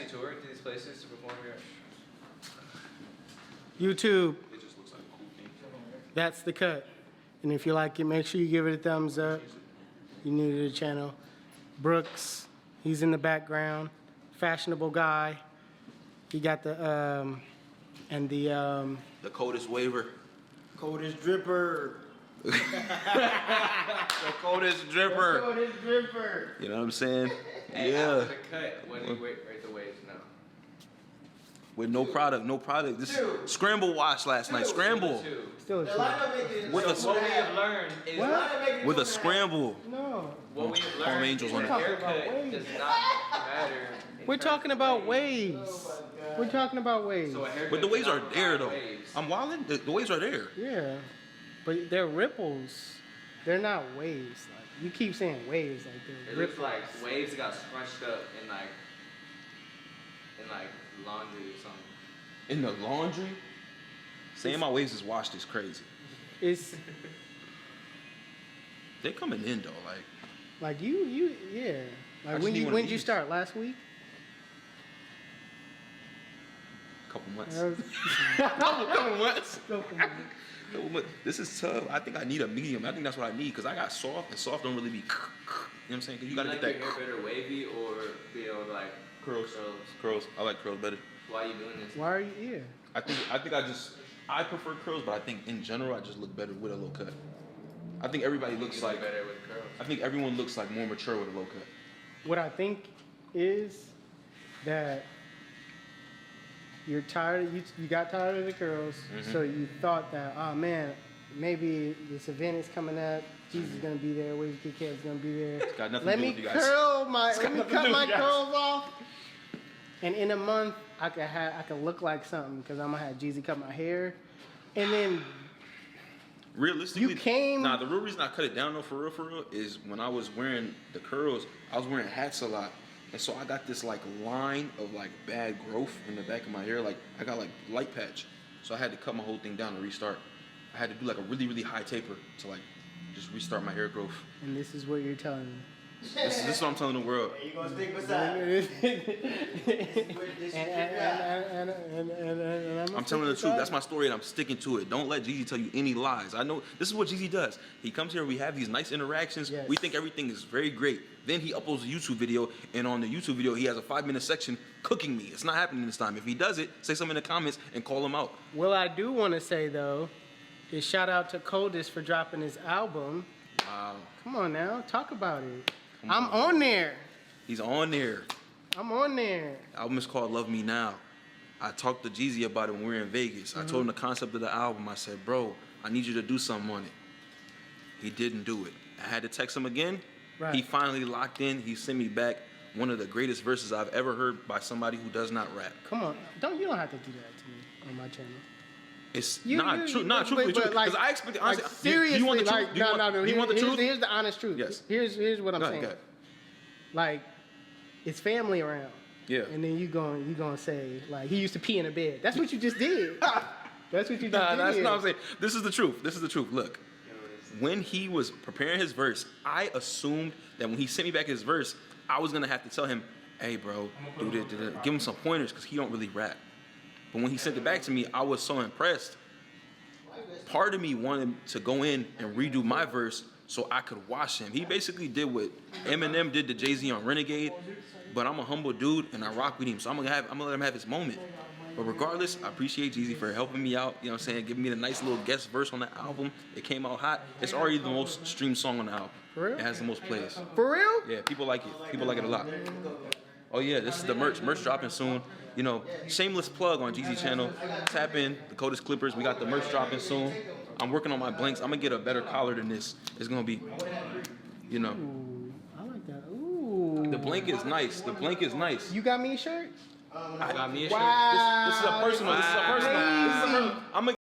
actually tour to these places to perform here? YouTube. It just looks like a cool thing. That's the cut. And if you like it, make sure you give it a thumbs up. You're new to the channel. Brooks, he's in the background. Fashionable guy. He got the The coldest waiver. coldest dripper. The coldest dripper. Coldest dripper. You know what I'm saying? Hey, Yeah. after the cut, when do you rate the waves now? With no product. This scramble wash last night. Scramble. Still a The two. lineup making With so a- what we have learned is What? With a scramble. No. what we have Palm learned Angels is on the it. haircut does not matter. in We're terms talking of about waves. waves. We're talking about waves. So a haircut But the waves are cannot there find though. waves. I'm wildin'. The waves are there. Yeah. But they're ripples. They're not waves. Like you keep saying waves like they're It looks ripples. like waves that got scrunched up in like laundry or something. In the laundry? Saying my waves is washed is crazy. It's They coming in though. like yeah. I Like just need one of when did you these. start? Last week? Couple months. Couple months. This is tough. I think I need a medium. I think that's what I need because I got soft and soft don't really be. You know what I'm saying? 'Cause you gotta like get your that hair better wavy or be able to like curls. Curls. I like curls better. Why are you doing this? Why are you here? I think I prefer curls, but I think in general I just look better with a low cut. I think everybody looks like better with curls. I think everyone looks like more mature with a low cut. What I think is that you're tired. You got tired of the curls, so you thought that, oh man, maybe this event is coming up. Jesus is gonna be there. Wavy Kid Cad's gonna be there. It's got nothing Let to do me with you guys. let me cut my with you guys. curls off. And in a month, I could look like something because I'm gonna have Jeezy cut my hair, and then Realistically, You came- Nah, the real reason I cut it down though, for real, is when I was wearing the curls, I was wearing hats a lot, and so I got this like line of like bad growth in the back of my hair. Like I got like light patch, so I had to cut my whole thing down to restart. I had to do like a really really high taper to like just restart my hair growth. and this is what you're telling me. This is what I'm telling the world. You gonna stick beside? I'm telling the truth. That's my story, and I'm sticking to it. Don't let Jeezy tell you any lies. I know this is what Jeezy does. He comes here, we have these nice interactions. Yes. We think everything is very great. Then he uploads a YouTube video, and on the YouTube video, he has a 5-minute section cooking me. It's not happening this time. If he does it, say something in the comments and call him out. What I do want to say though is shout out to Coldest for dropping his album. Wow. Come on now, talk about it. I'm on there. He's on there. I'm on there. The album is called Love Me Now. I talked to Jeezy about it when we were in Vegas. I told him the concept of the album. I said, bro, I need you to do something on it. He didn't do it. I had to text him again. Right. He finally locked in. He sent me back one of the greatest verses I've ever heard by somebody who does not rap. Come on, you don't have to do that to me on my channel. It's Truthfully, truthfully, like, because I expected, honestly, like, seriously, do you want the truth? like, Do you no, want- no, no. do you want the truth? Here's the honest truth. Yes. Here's what I'm Go ahead, saying. go ahead. Like, it's family around. Yeah. And then you gonna say like he used to pee in a bed. That's what you just did. That's what you just did. That's not what I'm saying. This is the truth. This is the truth. Look, when he was preparing his verse, I assumed that when he sent me back his verse, I was gonna have to tell him, "Hey, bro, do this, give him some pointers because he don't really rap." But when he sent it back to me, I was so impressed. Part of me wanted to go in and redo my verse so I could watch him. He basically did what Eminem did to Jay-Z on Renegade, but I'm a humble dude and I rock with him, so I'm gonna let him have his moment. But regardless, I appreciate Jeezy for helping me out, you know what I'm saying, giving me the nice little guest verse on the album. It came out hot. It's already the most streamed song on the album. For real? It has the most plays. For real? Yeah, people like it. People like it a lot. Oh yeah, this is the merch. Merch dropping soon. You know, shameless plug on Jeezy channel. Tap in, the Coldest Clippers. We got the merch dropping soon. I'm working on my blanks. I'm gonna get a better collar than this. It's gonna be, you know. Ooh, I like that. Ooh. The blank is nice. The blank is nice. You got me a shirt? Got me a shirt. Wow. This is a personal. This is a personal. This is a personal. I'm gonna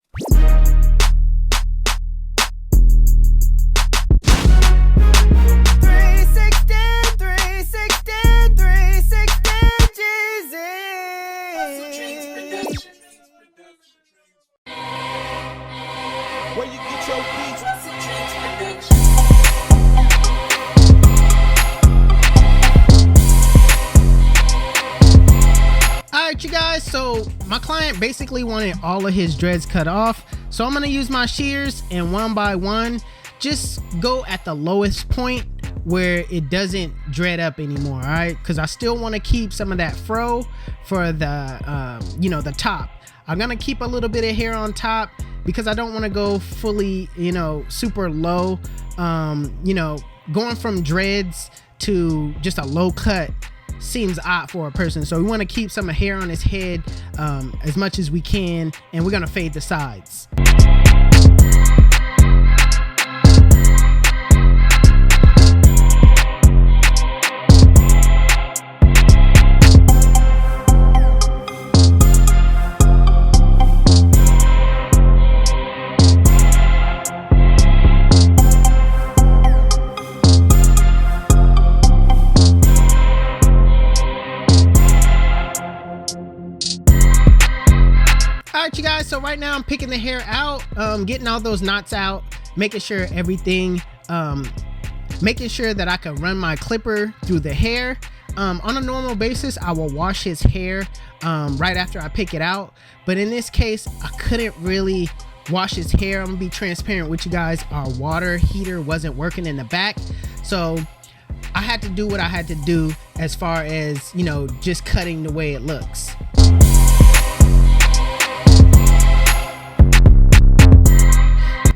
Where you get your beats? my client basically wanted all of his dreads cut off, so I'm gonna use my shears and one by one just go at the lowest point where it doesn't dread up anymore. All right, because I still want to keep some of that fro for the the top. I'm gonna keep a little bit of hair on top because I don't want to go fully super low. Going from dreads to just a low cut seems odd for a person, so we want to keep some hair on his head as much as we can, and we're gonna fade the sides. Alright you guys, so right now I'm picking the hair out, getting all those knots out, making sure everything, making sure that I can run my clipper through the hair. On a normal basis, I will wash his hair right after I pick it out, but in this case, I couldn't really wash his hair. I'm gonna be transparent with you guys. Our water heater wasn't working in the back, so I had to do what I had to do as far as, just cutting the way it looks.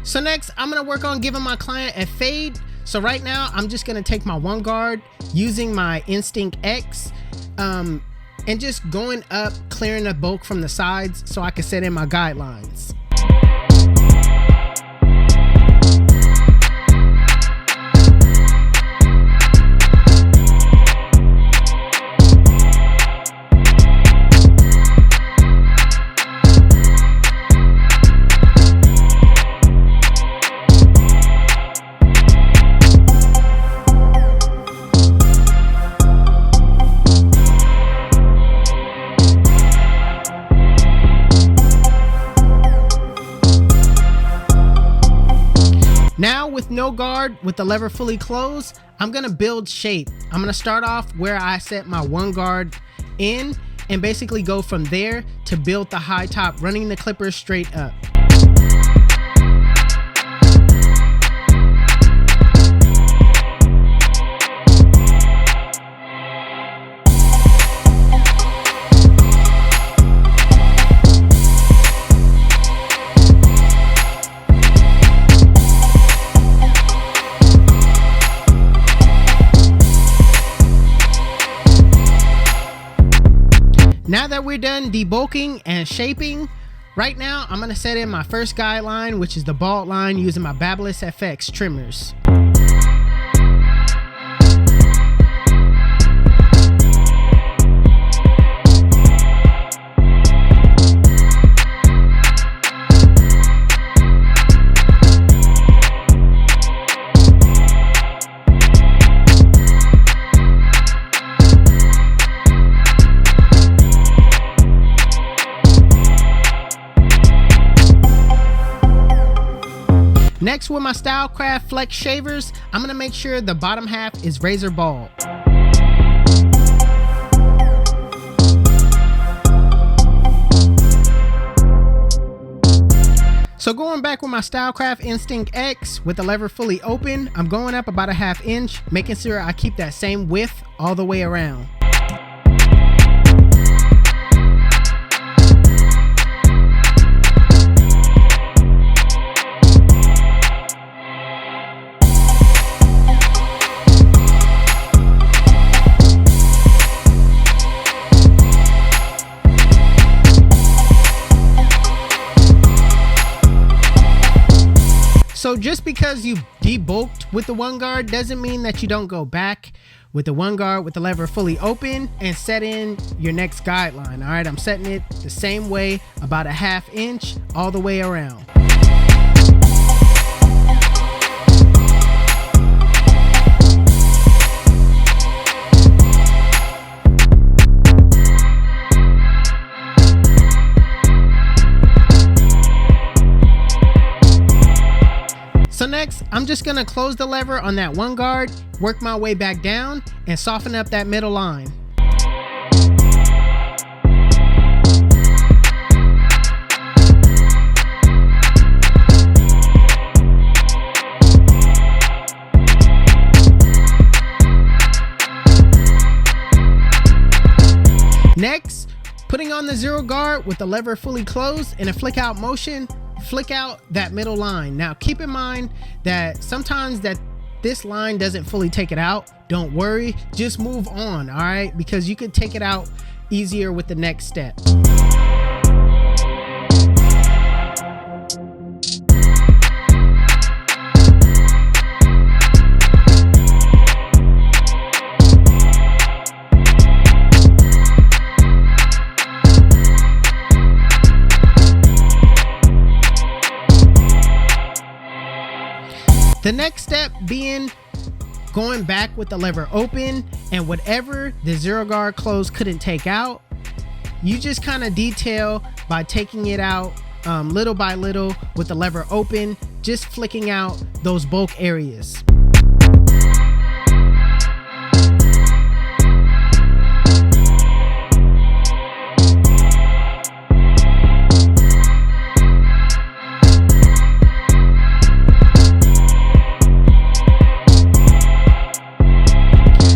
So next, I'm gonna work on giving my client a fade. So right now, I'm just gonna take my one guard using my Instinct X and just going up, clearing the bulk from the sides so I can set in my guidelines. Now with no guard, with the lever fully closed, I'm gonna build shape. I'm gonna start off where I set my one guard in and basically go from there to build the high top, running the clipper straight up. Now that we're done debulking and shaping, right now I'm gonna set in my first guideline, which is the bald line, using my Babyliss FX trimmers. Next, with my Stylecraft Flex shavers, I'm gonna make sure the bottom half is razor bald. So going back with my Stylecraft Instinct X with the lever fully open, I'm going up about a ½ inch, making sure I keep that same width all the way around. So just because you debulked with the one guard doesn't mean that you don't go back with the one guard with the lever fully open and set in your next guideline. All right, I'm setting it the same way, about a ½ inch all the way around. So next, I'm just gonna close the lever on that one guard, work my way back down, and soften up that middle line. Next, putting on the zero guard with the lever fully closed in a flick out motion, flick out that middle line. Now keep in mind that sometimes that this line doesn't fully take it out. Don't worry, just move on, all right? Because you could take it out easier with the next step. The next step being going back with the lever open, and whatever the zero guard close couldn't take out, you just kind of detail by taking it out little by little with the lever open, just flicking out those bulk areas.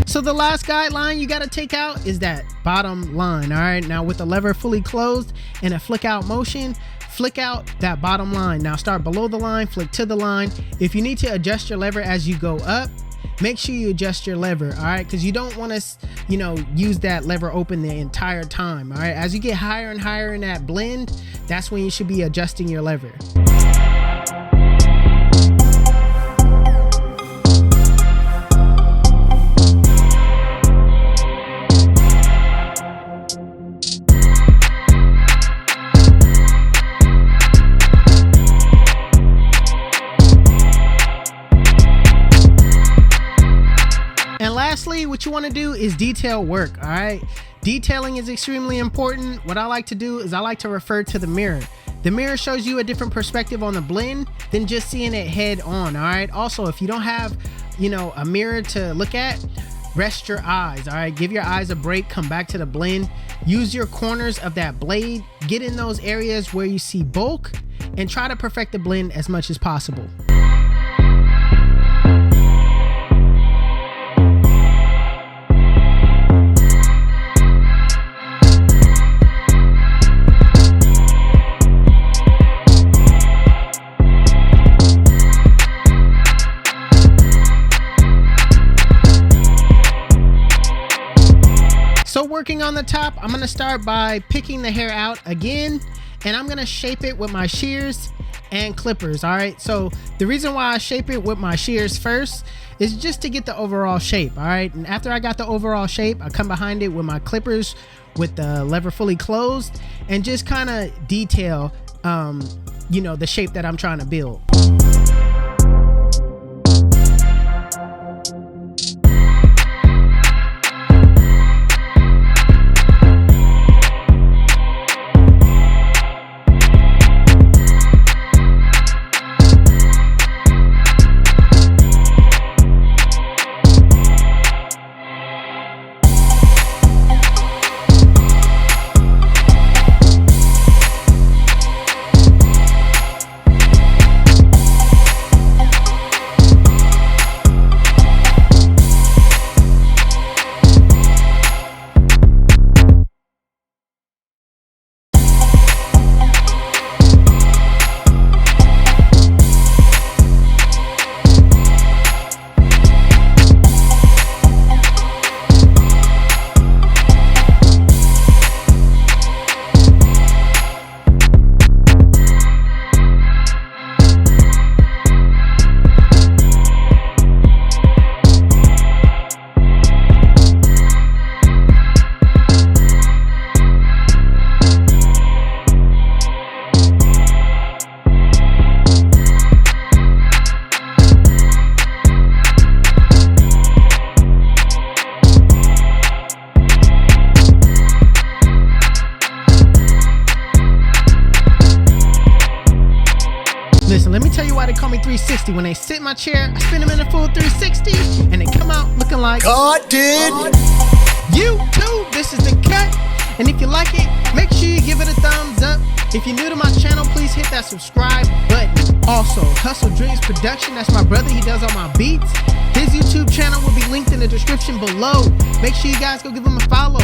So the last guideline you got to take out is that bottom line. All right, now with the lever fully closed in a flick out motion, flick out that bottom line. Now start below the line, flick to the line. If you need to adjust your lever as you go up, make sure you adjust your lever, all right? Because you don't want to, use that lever open the entire time, all right? As you get higher and higher in that blend, that's when you should be adjusting your lever. And lastly, what you want to do is detail work, all right? Detailing is extremely important. What I like to do is I like to refer to the mirror. The mirror shows you a different perspective on the blend than just seeing it head on, all right? Also, if you don't have, a mirror to look at, rest your eyes, all right? Give your eyes a break, come back to the blend. Use your corners of that blade, get in those areas where you see bulk, and try to perfect the blend as much as possible. So working on the top, I'm gonna start by picking the hair out again, and I'm gonna shape it with my shears and clippers, all right? So the reason why I shape it with my shears first is just to get the overall shape, all right? And after I got the overall shape, I come behind it with my clippers with the lever fully closed and just kind of detail, the shape that I'm trying to build. Listen, let me tell you why they call me 360. When they sit in my chair, I spin them in a full 360, and they come out looking like God did. You too. This is the cut. And if you like it, make sure you give it a thumbs up. If you're new to my channel, please hit that subscribe button. Also, Hustle Dreams Production, that's my brother. He does all my beats. His YouTube channel will be linked in the description below. Make sure you guys go give him a follow.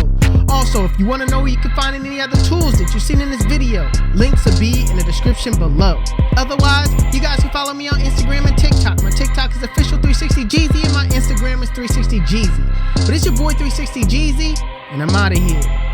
Also, if you want to know where you can find any other tools that you've seen in this video, links will be in the description below. Otherwise, you guys can follow me on Instagram and TikTok. My TikTok is official360Jeezy and my Instagram is 360Jeezy. But it's your boy 360Jeezy, and I'm out of here.